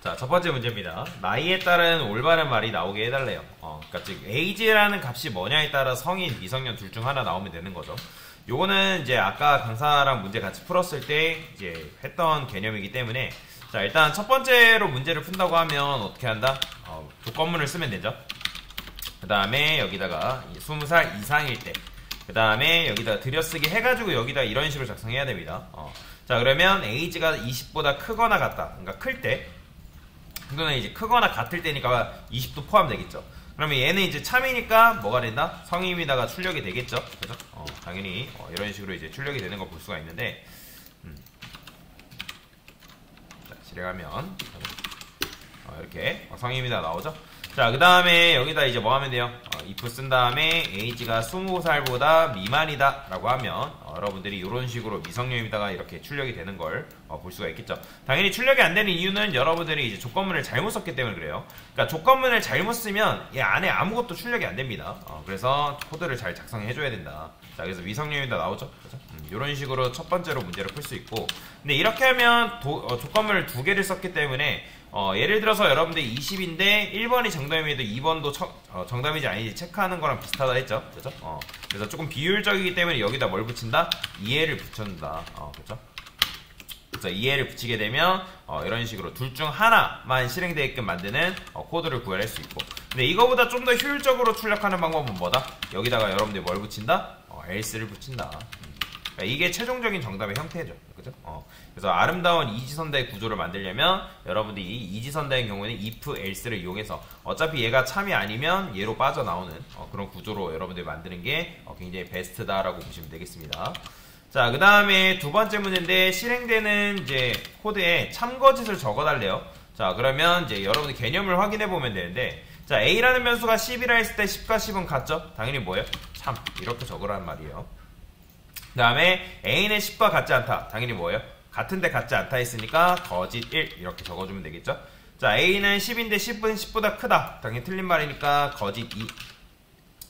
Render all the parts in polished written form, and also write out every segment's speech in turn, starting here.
자, 첫 번째 문제입니다. 나이에 따른 올바른 말이 나오게 해달래요. 그러니까 즉 age라는 값이 뭐냐에 따라 성인, 미성년 둘 중 하나 나오면 되는 거죠. 요거는 이제 아까 강사랑 문제 같이 풀었을 때 이제 했던 개념이기 때문에, 자, 일단 첫 번째로 문제를 푼다고 하면 어떻게 한다? 조건문을 쓰면 되죠. 그 다음에 여기다가 20살 이상일 때, 그 다음에 여기다 들여쓰기 해가지고 여기다 이런 식으로 작성해야 됩니다. 자, 그러면 age가 20보다 크거나 같다. 그러니까 클 때, 이거는 이제 크거나 같을 때니까 20도 포함되겠죠. 그러면 얘는 이제 참이니까 뭐가 된다? 성임이다가 출력이 되겠죠. 그죠? 당연히 이런 식으로 이제 출력이 되는 걸 볼 수가 있는데, 자, 실행하면 이렇게 성임이다 나오죠. 자, 그 다음에 여기다 이제 뭐 하면 돼요? if 쓴 다음에 age가 20살보다 미만이다 라고 하면 여러분들이 이런 식으로 미성년이다가 이렇게 출력이 되는 걸 볼 수가 있겠죠. 당연히 출력이 안 되는 이유는 여러분들이 이제 조건문을 잘못 썼기 때문에 그래요. 그러니까 조건문을 잘못 쓰면 얘 안에 아무것도 출력이 안 됩니다. 그래서 코드를 잘 작성해 줘야 된다. 자, 그래서 미성년이다 나오죠. 그죠? 이런 식으로 첫 번째로 문제를 풀 수 있고, 근데 이렇게 하면 조건문을 두 개를 썼기 때문에 예를 들어서 여러분들이 20인데 1번이 정답임에도 2번도 정답인지 아닌지 체크하는 거랑 비슷하다 했죠. 그죠? 그래서 조금 비효율적이기 때문에 여기다 뭘 붙인다? 이해를 붙여준다. 그죠? 그래서 이해를 붙이게 되면 이런 식으로 둘 중 하나만 실행되게끔 만드는 코드를 구현할 수 있고, 근데 이거보다 좀 더 효율적으로 출력하는 방법은 뭐다? 여기다가 여러분들이 뭘 붙인다? else를 붙인다. 그러니까 이게 최종적인 정답의 형태죠. 그죠? 그래서 아름다운 이지선다의 구조를 만들려면 여러분들이 이 이지선다의 경우에는 if, else를 이용해서 어차피 얘가 참이 아니면 얘로 빠져나오는 그런 구조로 여러분들이 만드는 게 굉장히 베스트다라고 보시면 되겠습니다. 자, 그 다음에 두 번째 문제인데 실행되는 이제 코드에 참거짓을 적어달래요. 자, 그러면 이제 여러분들 개념을 확인해 보면 되는데, 자, a라는 변수가 10이라 했을 때 10과 10은 같죠? 당연히 뭐예요? 참, 이렇게 적으라는 말이에요. 그 다음에 a는 10과 같지 않다. 당연히 뭐예요? 같은데 같지 않다 했으니까 거짓 1 이렇게 적어주면 되겠죠. 자, a는 10인데 10은 10보다 크다. 당연히 틀린 말이니까 거짓 2.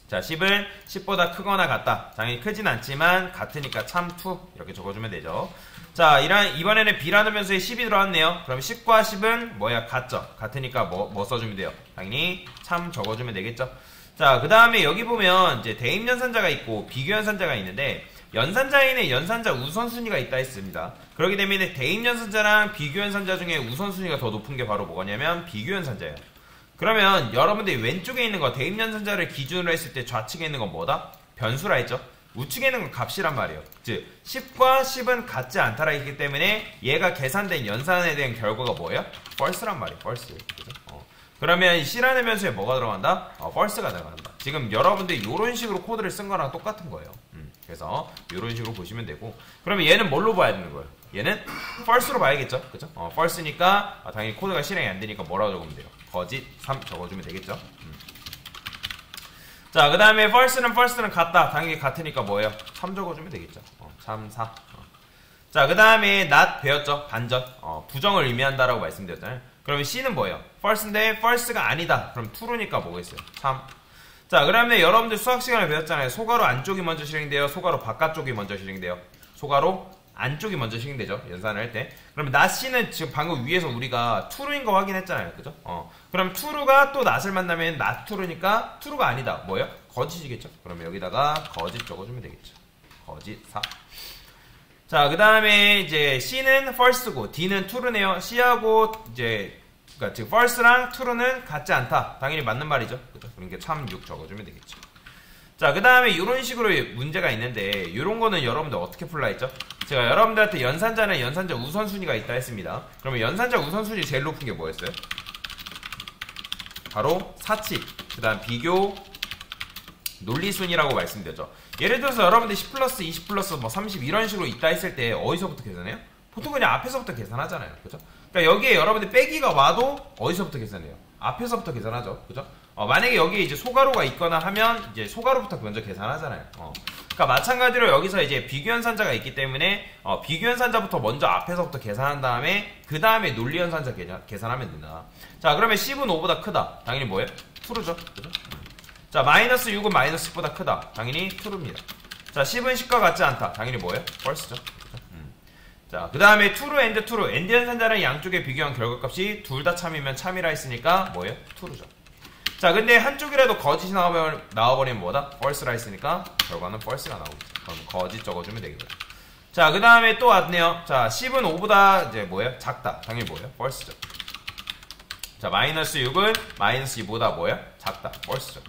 자, 10은 10보다 크거나 같다. 당연히 크진 않지만 같으니까 참 2 이렇게 적어주면 되죠. 자, 이번에는 b라는 변수에 10이 들어왔네요. 그럼 10과 10은 뭐야? 같죠. 같으니까 뭐 써주면 돼요? 당연히 참 적어주면 되겠죠. 자, 그 다음에 여기 보면 이제 대입연산자가 있고 비교연산자가 있는데, 연산자에는 연산자 우선순위가 있다 했습니다. 그렇기 때문에 대입연산자랑 비교연산자 중에 우선순위가 더 높은 게 바로 뭐냐면 비교연산자예요. 그러면 여러분들이 왼쪽에 있는 거 대입연산자를 기준으로 했을 때 좌측에 있는 건 뭐다? 변수라 했죠. 우측에 있는 건 값이란 말이에요. 즉 10과 10은 같지 않다라 했기 때문에 얘가 계산된 연산에 대한 결과가 뭐예요? false란 말이에요. false. 그죠? 그러면 C라는 변수에 뭐가 들어간다? false가 들어간다. 지금 여러분들이 이런 식으로 코드를 쓴 거랑 똑같은 거예요. 그래서 이런 식으로 보시면 되고, 그러면 얘는 뭘로 봐야 되는 거예요? 얘는 false로 봐야겠죠. 그죠? false니까 당연히 코드가 실행이 안 되니까 뭐라고 적으면 돼요? 거짓 3 적어주면 되겠죠. 자, 그 다음에 false는 같다. 당연히 같으니까 뭐예요? 3 적어주면 되겠죠. 참 4. 자, 그 다음에 not 배웠죠? 반전. 부정을 의미한다라고 말씀드렸잖아요. 그러면 C는 뭐예요? false인데 false가 아니다. 그럼 true니까 뭐겠어요? 참. 자, 그러면 여러분들 수학 시간에 배웠잖아요. 소가로 안쪽이 먼저 실행돼요? 소가로 바깥쪽이 먼저 실행돼요? 소가로 안쪽이 먼저 실행되죠. 연산을 할 때. 그러면 not C는 지금 방금 위에서 우리가 true인 거 확인했잖아요. 그죠? 그럼 true가 또 not을 만나면 not true니까 true가 아니다. 뭐예요? 거짓이겠죠? 그러면 여기다가 거짓 적어주면 되겠죠. 거짓 4. 자, 그 다음에 이제 C는 false고 D는 true네요. C하고 이제 그러니까 즉 false랑 true는 같지 않다. 당연히 맞는 말이죠. 그죠? 그러니까 참 6 적어주면 되겠죠. 자, 그 다음에 이런 식으로 문제가 있는데, 이런 거는 여러분들 어떻게 풀라 했죠? 제가 여러분들한테 연산자는 연산자 우선순위가 있다 했습니다. 그러면 연산자 우선순위 제일 높은 게 뭐였어요? 바로 사치, 그 다음 비교 논리순위라고 말씀드렸죠. 예를 들어서 여러분들 10 플러스 20 플러스 뭐 30 이런 식으로 있다 했을 때 어디서부터 계산해요? 보통 그냥 앞에서부터 계산하잖아요. 그죠? 그러니까 여기에 여러분들 빼기가 와도 어디서부터 계산해요? 앞에서부터 계산하죠. 그죠? 만약에 여기에 이제 소가로가 있거나 하면 이제 소가로부터 먼저 계산하잖아요. 그러니까 마찬가지로 여기서 이제 비교연산자가 있기 때문에 비교연산자부터 먼저 앞에서부터 계산한 다음에 그 다음에 논리연산자 계산하면 된다. 자, 그러면 10은 5보다 크다. 당연히 뭐예요? true죠. 그죠? 자, 마이너스 6은 마이너스 10보다 크다. 당연히 true입니다. 자, 10은 10과 같지 않다. 당연히 뭐예요? false죠. 자, 그 다음에 true and true. and 연산자는 양쪽에 비교한 결과값이 둘 다 참이면 참이라 했으니까 뭐예요? true죠. 자, 근데 한쪽이라도 거짓이 나와버리면 뭐다? false라 했으니까 결과는 false가 나오겠죠. 그럼 거짓 적어주면 되겠죠. 자, 그 다음에 또 왔네요. 자, 10은 5보다 이제 뭐예요? 작다. 당연히 뭐예요? false죠. 자, 마이너스 6은 마이너스 2보다 뭐예요? 작다. false죠.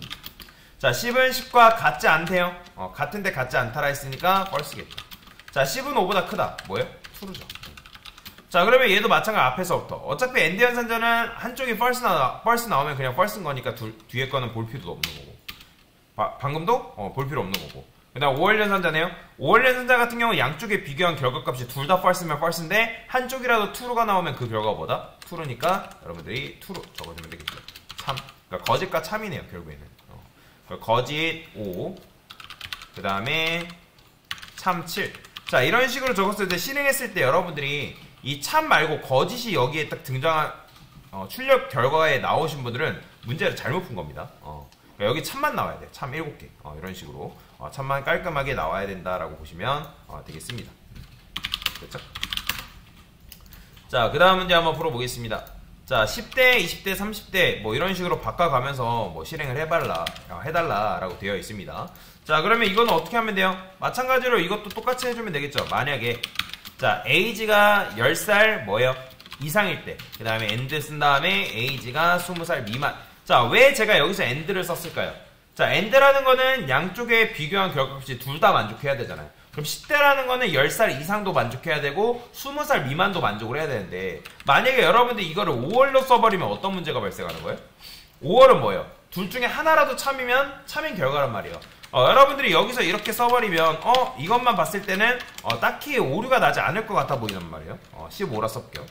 자, 10은 10과 같지 않대요. 같은데 같지 않다라 했으니까 false겠죠. 자, 10은 5보다 크다. 뭐예요? true죠. 자, 그러면 얘도 마찬가지 앞에서부터. 어차피 and 연산자는 한쪽이 false 나오면 그냥 false인 거니까 뒤에 거는 볼 필요도 없는 거고. 방금도 볼 필요 없는 거고. 그 다음 5월 연산자네요. 5월 연산자 같은 경우 양쪽에 비교한 결과값이 둘 다 false면 false인데 한쪽이라도 true가 나오면 그 결과가 뭐다? true니까 여러분들이 true 적어주면 되겠죠. 참. 그러니까 거짓과 참이네요, 결국에는. 그러니까 거짓 5. 그 다음에 참 7. 자, 이런 식으로 적었을 때 실행했을 때 여러분들이 이 참 말고 거짓이 여기에 딱 등장한 출력 결과에 나오신 분들은 문제를 잘못 푼 겁니다. 그러니까 여기 참만 나와야 돼. 참 7개. 이런 식으로 참만 깔끔하게 나와야 된다라고 보시면 되겠습니다. 그렇죠? 자, 그 다음 문제 한번 풀어보겠습니다. 자, 10대, 20대, 30대 뭐 이런 식으로 바꿔가면서 뭐 실행을 해달라라고 되어 있습니다. 자, 그러면 이거는 어떻게 하면 돼요? 마찬가지로 이것도 똑같이 해주면 되겠죠. 만약에 자, age가 10살 뭐예요? 이상일 때. 그 다음에 and 쓴 다음에 age가 20살 미만. 자, 왜 제가 여기서 and를 썼을까요? 자, and라는 거는 양쪽에 비교한 결과값이 둘 다 만족해야 되잖아요. 그럼 10대라는 거는 10살 이상도 만족해야 되고 20살 미만도 만족을 해야 되는데 만약에 여러분들 이거를 5월로 써버리면 어떤 문제가 발생하는 거예요? 5월은 뭐예요? 둘 중에 하나라도 참이면 참인 결과란 말이에요. 여러분들이 여기서 이렇게 써버리면 이것만 봤을 때는 딱히 오류가 나지 않을 것 같아 보이단 말이에요. 15라 써볼게요.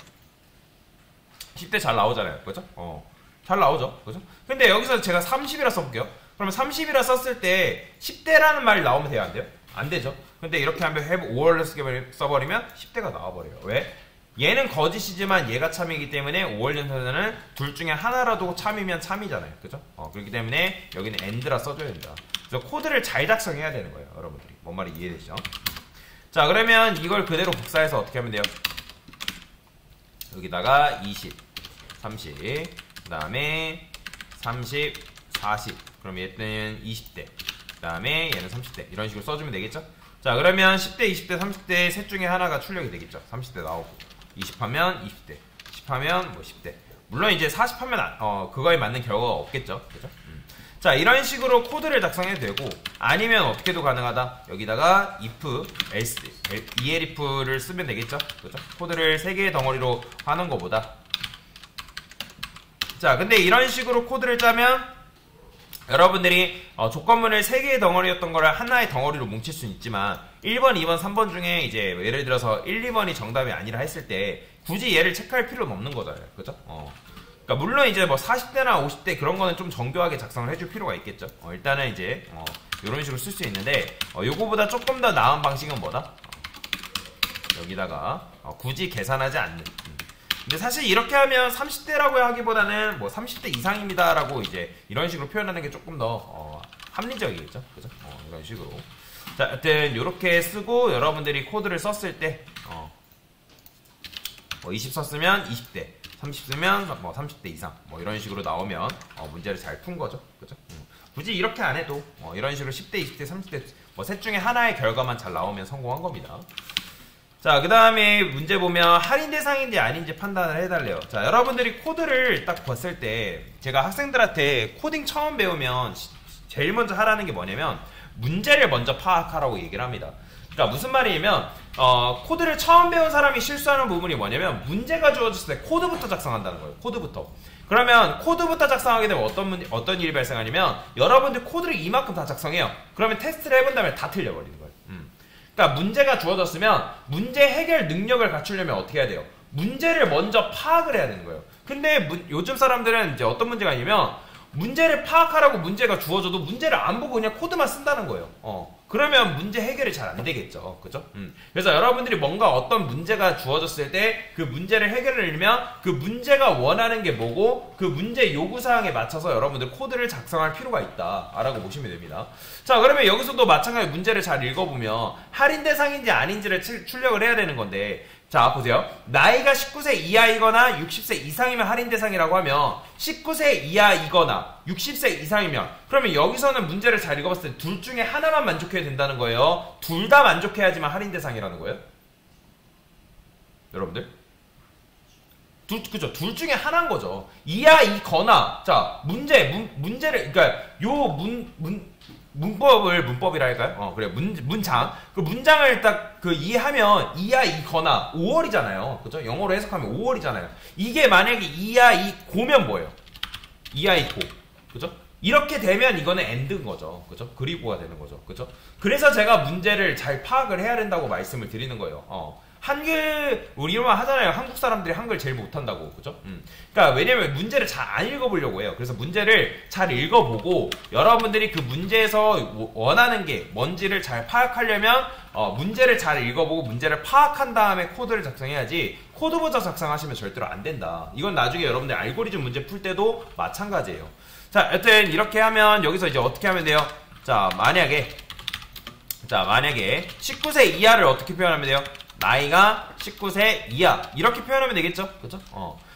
10대 잘 나오잖아요. 그죠? 잘 나오죠. 그죠? 근데 여기서 제가 30이라 써볼게요. 그러면 30이라 썼을 때 10대라는 말이 나오면 돼요? 안 돼요? 안 되죠. 근데 이렇게 하면 5월을 써버리면 10대가 나와버려요. 왜? 얘는 거짓이지만 얘가 참이기 때문에 5월 연산자는 둘 중에 하나라도 참이면 참이잖아요. 그죠? 그렇기 때문에 여기는 and라 써줘야 된다. 그래서 코드를 잘 작성해야 되는 거예요. 여러분들이. 뭔 말이 이해되시죠? 자, 그러면 이걸 그대로 복사해서 어떻게 하면 돼요? 여기다가 20, 30, 그 다음에 30, 40. 그럼 얘는 20대. 그 다음에 얘는 30대. 이런 식으로 써주면 되겠죠? 자, 그러면 10대, 20대, 30대 셋 중에 하나가 출력이 되겠죠? 30대 나오고. 20 하면 20대. 10 하면 뭐 10대. 물론 이제 40 하면 그거에 맞는 결과가 없겠죠? 그죠? 자, 이런 식으로 코드를 작성해도 되고 아니면 어떻게도 가능하다. 여기다가 if, else, elif를 쓰면 되겠죠? 그죠? 코드를 3개의 덩어리로 하는 것보다. 자, 근데 이런 식으로 코드를 짜면 여러분들이 조건문을 3개의 덩어리였던 거를 하나의 덩어리로 뭉칠 수는 있지만 1번, 2번, 3번 중에 이제 예를 들어서 1, 2번이 정답이 아니라 했을 때 굳이 얘를 체크할 필요는 없는 거잖아요. 그죠? 그러니까 물론 이제 뭐 40대나 50대 그런 거는 좀 정교하게 작성을 해줄 필요가 있겠죠. 일단은 이제 이런 식으로 쓸 수 있는데 요거보다 조금 더 나은 방식은 뭐다? 여기다가 굳이 계산하지 않는. 근데 사실 이렇게 하면 30대라고 하기보다는 뭐 30대 이상입니다 라고 이제 이런 식으로 표현하는 게 조금 더 합리적이겠죠. 그죠? 이런 식으로. 자, 하여튼 이렇게 쓰고 여러분들이 코드를 썼을 때 20 썼으면 20대, 30 쓰면 뭐 30대 이상 뭐 이런 식으로 나오면 문제를 잘 푼 거죠. 그죠? 굳이 이렇게 안 해도 이런 식으로 10대, 20대, 30대 뭐 셋 중에 하나의 결과만 잘 나오면 성공한 겁니다. 자, 그 다음에 문제 보면 할인 대상인지 아닌지 판단을 해달래요. 자, 여러분들이 코드를 딱 봤을 때 제가 학생들한테 코딩 처음 배우면 제일 먼저 하라는 게 뭐냐면 문제를 먼저 파악하라고 얘기를 합니다. 그러니까 무슨 말이냐면 코드를 처음 배운 사람이 실수하는 부분이 뭐냐면 문제가 주어졌을 때 코드부터 작성한다는 거예요. 코드부터. 그러면 코드부터 작성하게 되면 어떤 일이 발생하냐면 여러분들 코드를 이만큼 다 작성해요. 그러면 테스트를 해본 다음에 다 틀려버리는 거예요. 그러니까 문제가 주어졌으면 문제 해결 능력을 갖추려면 어떻게 해야 돼요? 문제를 먼저 파악을 해야 되는 거예요. 근데 요즘 사람들은 이제 어떤 문제가 아니면 문제를 파악하라고 문제가 주어져도 문제를 안 보고 그냥 코드만 쓴다는 거예요. 그러면 문제 해결이 잘 안 되겠죠. 그죠? 그래서 여러분들이 뭔가 어떤 문제가 주어졌을 때 그 문제를 해결하려면 그 문제가 원하는 게 뭐고 그 문제 요구사항에 맞춰서 여러분들 코드를 작성할 필요가 있다 라고 보시면 됩니다. 자, 그러면 여기서도 마찬가지로 문제를 잘 읽어보면 할인 대상인지 아닌지를 출력을 해야 되는 건데 자, 보세요. 나이가 19세 이하이거나 60세 이상이면 할인 대상이라고 하면 19세 이하이거나 60세 이상이면 그러면 여기서는 문제를 잘 읽어봤을 때 둘 중에 하나만 만족해야 된다는 거예요. 둘 다 만족해야지만 할인 대상이라는 거예요. 여러분들? 그죠? 둘 중에 하나인 거죠. 이하이거나 자, 문제를 그러니까 요 문법이라 할까요? 그래. 문장. 그 문장을 딱 이해하면 이하이거나 5월이잖아요. 그죠? 영어로 해석하면 5월이잖아요. 이게 만약에 이하이고면 뭐예요? 이하이고. 그죠? 이렇게 되면 이거는 엔드인 거죠. 그죠? 그리고가 되는 거죠. 그죠? 그래서 제가 문제를 잘 파악을 해야 된다고 말씀을 드리는 거예요. 우리 이런 말 하잖아요. 한국 사람들이 한글 제일 못한다고. 그죠? 그러니까 왜냐면 문제를 잘 안 읽어보려고 해요. 그래서 문제를 잘 읽어보고 여러분들이 그 문제에서 원하는 게 뭔지를 잘 파악하려면 문제를 잘 읽어보고 문제를 파악한 다음에 코드를 작성해야지 코드부터 작성하시면 절대로 안 된다. 이건 나중에 여러분들 알고리즘 문제 풀 때도 마찬가지예요. 자, 여튼 이렇게 하면 여기서 이제 어떻게 하면 돼요? 자, 만약에 19세 이하를 어떻게 표현하면 돼요? 나이가 19세 이하 이렇게 표현하면 되겠죠? 그죠?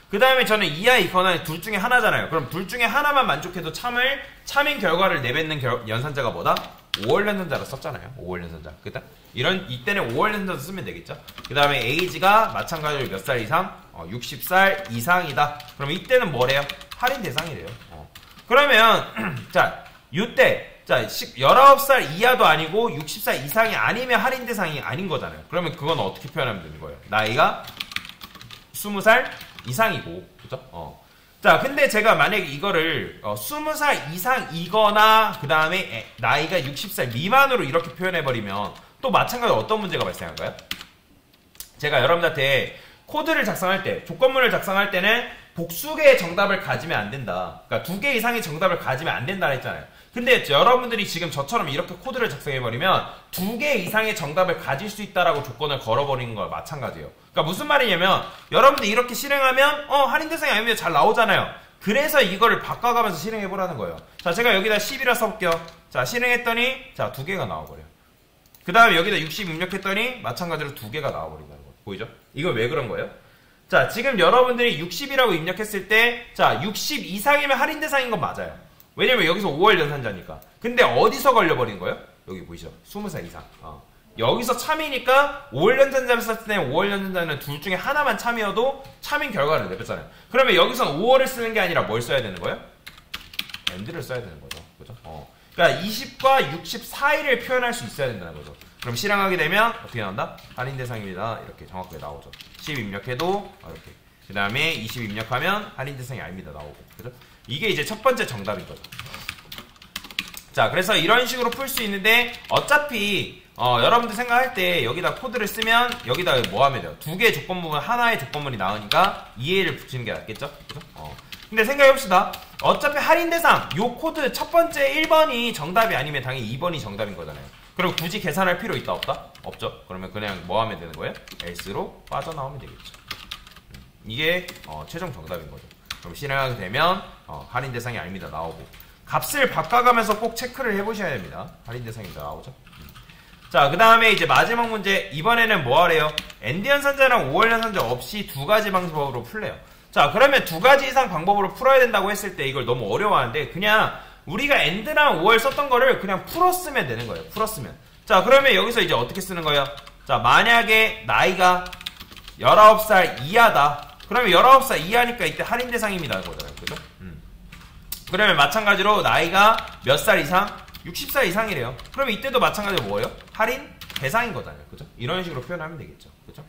그 다음에 저는 이하이거나 둘 중에 하나잖아요. 그럼 둘 중에 하나만 만족해도 참인 결과를 내뱉는 연산자가 뭐다? 5월 연산자로 썼잖아요. 5월 연산자. 그다? 이때는 5월 연산자 쓰면 되겠죠? 그 다음에 에이지가 마찬가지로 몇 살 이상? 60살 이상이다. 그럼 이때는 뭐래요? 할인 대상이래요. 그러면 자, 이때 자, 19살 이하도 아니고 60살 이상이 아니면 할인 대상이 아닌 거잖아요. 그러면 그건 어떻게 표현하면 되는 거예요? 나이가 20살 이상이고, 그죠? 자, 근데 제가 만약에 이거를 20살 이상이거나 그 다음에 나이가 60살 미만으로 이렇게 표현해버리면 또 마찬가지로 어떤 문제가 발생할까요? 제가 여러분들한테 코드를 작성할 때, 조건문을 작성할 때는 복수개의 정답을 가지면 안 된다. 그러니까 2개 이상의 정답을 가지면 안 된다 했잖아요. 근데 여러분들이 지금 저처럼 이렇게 코드를 작성해버리면 2개 이상의 정답을 가질 수 있다라고 조건을 걸어버리는 거와 마찬가지예요. 그러니까 무슨 말이냐면 여러분들이 이렇게 실행하면 할인 대상이 아니면 잘 나오잖아요. 그래서 이거를 바꿔가면서 실행해보라는 거예요. 자, 제가 여기다 10이라 써볼게요. 자, 실행했더니 자, 2개가 나와버려요. 그 다음에 여기다 60 입력했더니 마찬가지로 2개가 나와버린다는 거예요. 보이죠? 이거 왜 그런 거예요? 자, 지금 여러분들이 60이라고 입력했을 때 자, 60 이상이면 할인 대상인 건 맞아요. 왜냐면 여기서 5월 연산자니까. 근데 어디서 걸려버린 거예요? 여기 보이시죠? 20살 이상. 여기서 참이니까 5월 연산자를 썼을 때 5월 연산자는 둘 중에 하나만 참이어도 참인 결과를 내렸잖아요. 그러면 여기서는 5월을 쓰는 게 아니라 뭘 써야 되는 거예요? 엔드를 써야 되는 거죠. 그죠? 그러니까 20과 60 사이를 표현할 수 있어야 된다는 거죠. 그럼 실행하게 되면 어떻게 나온다? 할인 대상입니다. 이렇게 정확하게 나오죠. 10 입력해도 이렇게. 그 다음에 20 입력하면 할인 대상이 아닙니다. 나오고. 그죠? 이게 이제 첫 번째 정답인 거죠. 자, 그래서 이런 식으로 풀 수 있는데 어차피 여러분들 생각할 때 여기다 코드를 쓰면 여기다 뭐 하면 돼요? 2개의 조건문은 하나의 조건문이 나오니까 EA를 붙이는 게 낫겠죠? 그죠? 근데 생각해봅시다. 어차피 할인 대상 요 코드 첫 번째 1번이 정답이 아니면 당연히 2번이 정답인 거잖아요. 그럼 굳이 계산할 필요 있다 없다? 없죠. 그러면 그냥 뭐 하면 되는 거예요? else로 빠져나오면 되겠죠. 이게 최종 정답인 거죠. 그럼 실행하게 되면 할인 대상이 아닙니다. 나오고 값을 바꿔가면서 꼭 체크를 해보셔야 됩니다. 할인 대상입니다. 나오죠. 자, 그 다음에 이제 마지막 문제. 이번에는 뭐 하래요? 엔드 연산자랑 5월 연산자 없이 2가지 방법으로 풀래요. 자, 그러면 2가지 이상 방법으로 풀어야 된다고 했을 때 이걸 너무 어려워하는데 그냥 우리가 엔드랑 5월 썼던 거를 그냥 풀었으면 되는 거예요. 풀었으면. 자, 그러면 여기서 이제 어떻게 쓰는 거예요? 자, 만약에 나이가 19살 이하다. 그러면 19살 이하니까 이때 할인 대상입니다. 거잖아요. 그죠? 그러면 마찬가지로 나이가 몇 살 이상? 60살 이상이래요. 그러면 이때도 마찬가지로 뭐예요? 할인 대상인 거잖아요. 그죠? 이런 식으로 표현하면 되겠죠. 그죠?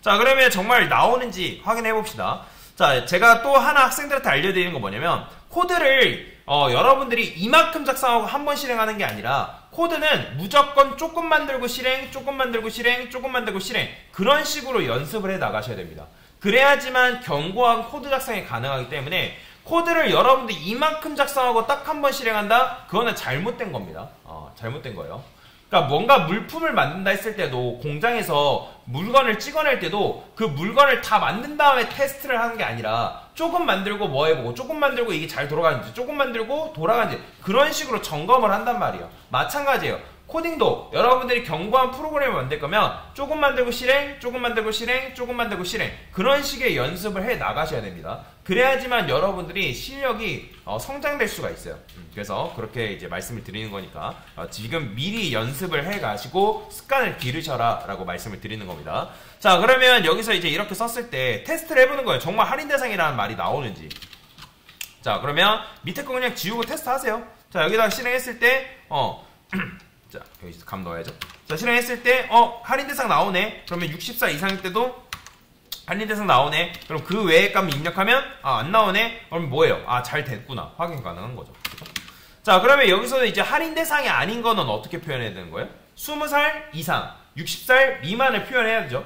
자, 그러면 정말 나오는지 확인해 봅시다. 자, 제가 또 하나 학생들한테 알려드리는 거 뭐냐면 코드를 여러분들이 이만큼 작성하고 한 번 실행하는 게 아니라 코드는 무조건 조금 만들고 실행, 조금 만들고 실행, 조금 만들고 실행 그런 식으로 연습을 해 나가셔야 됩니다. 그래야지만 견고한 코드 작성이 가능하기 때문에 코드를 여러분들이 이만큼 작성하고 딱 한 번 실행한다? 그거는 잘못된 겁니다. 잘못된 거예요. 그러니까 뭔가 물품을 만든다 했을 때도 공장에서 물건을 찍어낼 때도 그 물건을 다 만든 다음에 테스트를 하는 게 아니라 조금 만들고 뭐 해보고 조금 만들고 이게 잘 돌아가는지 조금 만들고 돌아가는지 그런 식으로 점검을 한단 말이에요. 마찬가지예요. 코딩도 여러분들이 견고한 프로그램을 만들 거면 조금 만들고 실행, 조금 만들고 실행, 조금 만들고 실행 그런 식의 연습을 해 나가셔야 됩니다. 그래야지만 여러분들이 실력이 성장될 수가 있어요. 그래서 그렇게 이제 말씀을 드리는 거니까 지금 미리 연습을 해 가시고 습관을 기르셔라 라고 말씀을 드리는 겁니다. 자, 그러면 여기서 이제 이렇게 썼을 때 테스트를 해보는 거예요. 정말 할인 대상이라는 말이 나오는지. 자, 그러면 밑에 거 그냥 지우고 테스트 하세요. 자, 여기다가 실행했을 때 자, 여기 감 넣어야죠. 자, 실행했을 때 할인 대상 나오네. 그러면 64 이상일 때도 할인 대상 나오네. 그럼 그 외의 값 입력하면 안 나오네. 그럼 뭐예요? 잘 됐구나. 확인 가능한 거죠. 그렇죠? 자, 그러면 여기서는 이제 할인 대상이 아닌 거는 어떻게 표현해야 되는 거예요? 20살 이상, 60살 미만을 표현해야 되죠.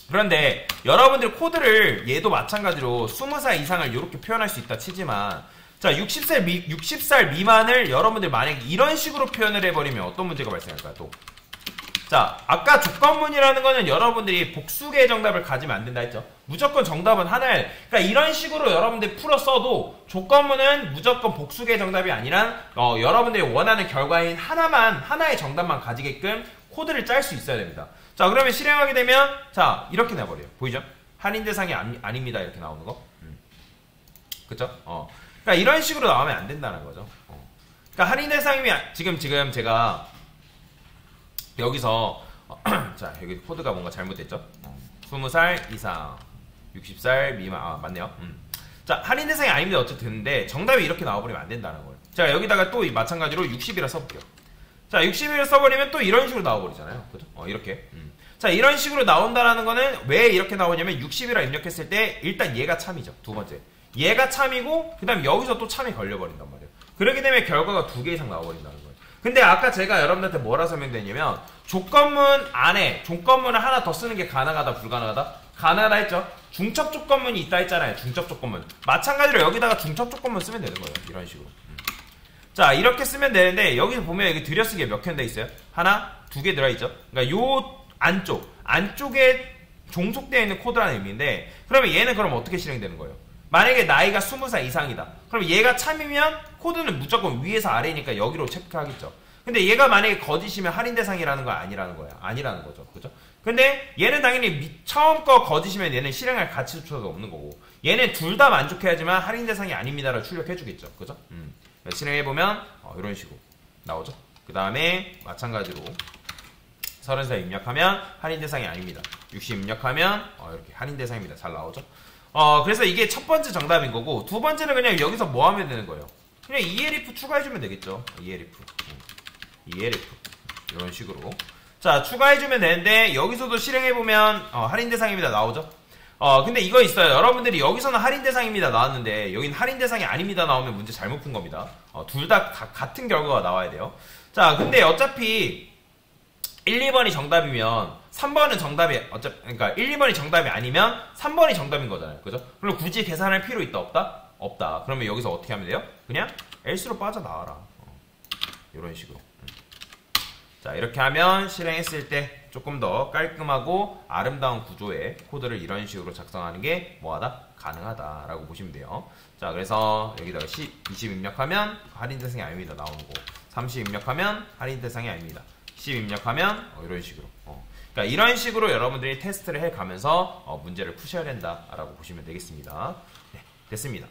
그런데 여러분들 코드를 얘도 마찬가지로 20살 이상을 이렇게 표현할 수 있다 치지만 자, 60살 미만을 여러분들 만약에 이런 식으로 표현을 해버리면 어떤 문제가 발생할까요? 또. 자, 아까 조건문이라는 거는 여러분들이 복수개의 정답을 가지면 안 된다 했죠. 무조건 정답은 하나예요. 그러니까 이런 식으로 여러분들이 풀어 써도 조건문은 무조건 복수개의 정답이 아니라 여러분들이 원하는 결과인 하나의 정답만 가지게끔 코드를 짤 수 있어야 됩니다. 자, 그러면 실행하게 되면 자, 이렇게 나버려요. 보이죠? 할인 대상이 아닙니다. 이렇게 나오는 거. 그쵸? 그러니까 이런 식으로 나오면 안 된다는 거죠. 그러니까 할인 대상이면 지금 제가 여기서 자, 여기 코드가 뭔가 잘못됐죠? 20살 이상, 60살 미만. 맞네요. 자, 할인 대상이 아닙니다. 어쨌든 되는데 정답이 이렇게 나와버리면 안 된다는 거예요. 자, 여기다가 또 마찬가지로 60이라 써볼게요. 자, 60이라 써버리면 또 이런 식으로 나와버리잖아요. 그죠? 이렇게. 자, 이런 식으로 나온다라는 거는 왜 이렇게 나오냐면 60이라 입력했을 때 일단 얘가 참이죠. 두 번째. 얘가 참이고 그 다음에 여기서 또 참이 걸려버린단 말이에요. 그렇기 때문에 결과가 2개 이상 나와버린다는 거예요. 근데 아까 제가 여러분들한테 뭐라 설명드렸냐면 조건문 안에 조건문을 하나 더 쓰는 게 가능하다 불가능하다? 가능하다 했죠. 중첩 조건문이 있다 했잖아요. 중첩 조건문. 마찬가지로 여기다가 중첩 조건문 쓰면 되는 거예요. 이런 식으로. 자, 이렇게 쓰면 되는데 여기서 보면 여기 들여쓰기에 몇 캔 돼 있어요? 하나, 2개 들어있죠. 그러니까 요 안쪽에 종속되어 있는 코드라는 의미인데 그러면 얘는 그럼 어떻게 실행되는 거예요? 만약에 나이가 20살 이상이다. 그럼 얘가 참이면 코드는 무조건 위에서 아래니까 여기로 체크하겠죠. 근데 얘가 만약에 거짓이면 할인 대상이라는 거 아니라는 거야. 아니라는 거죠. 그죠? 근데 얘는 당연히 처음 거 거짓이면 얘는 실행할 가치조차가 없는 거고 얘는 둘 다 만족해야지만 할인 대상이 아닙니다를 출력해주겠죠. 그죠? 실행해보면 이런 식으로 나오죠. 그 다음에 마찬가지로 30살 입력하면 할인 대상이 아닙니다. 60 입력하면 이렇게 할인 대상입니다. 잘 나오죠? 그래서 이게 첫 번째 정답인 거고 두 번째는 그냥 여기서 뭐 하면 되는 거예요? 그냥 ELF 추가해주면 되겠죠. ELF 이런 식으로 자 추가해주면 되는데 여기서도 실행해보면 할인 대상입니다 나오죠. 근데 이거 있어요. 여러분들이 여기서는 할인 대상입니다 나왔는데 여긴 할인 대상이 아닙니다 나오면 문제 잘못 푼 겁니다. 둘 다 같은 결과가 나와야 돼요. 자 근데 어차피 1, 2번이 정답이면 3번은 정답이 그러니까 1, 2번이 정답이 아니면 3번이 정답인 거잖아요. 그죠? 그럼 굳이 계산할 필요 있다 없다? 없다. 그러면 여기서 어떻게 하면 돼요? 그냥 L수로 빠져나와라. 이런 식으로. 자 이렇게 하면 실행했을 때 조금 더 깔끔하고 아름다운 구조의 코드를 이런 식으로 작성하는 게 뭐하다? 가능하다라고 보시면 돼요. 자 그래서 여기다가 20 입력하면 할인 대상이 아닙니다 나오는 거. 30 입력하면 할인 대상이 아닙니다. 10 입력하면 이런 식으로. 그러니까 이런 식으로 여러분들이 테스트를 해가면서 문제를 푸셔야 된다라고 보시면 되겠습니다. 네, 됐습니다.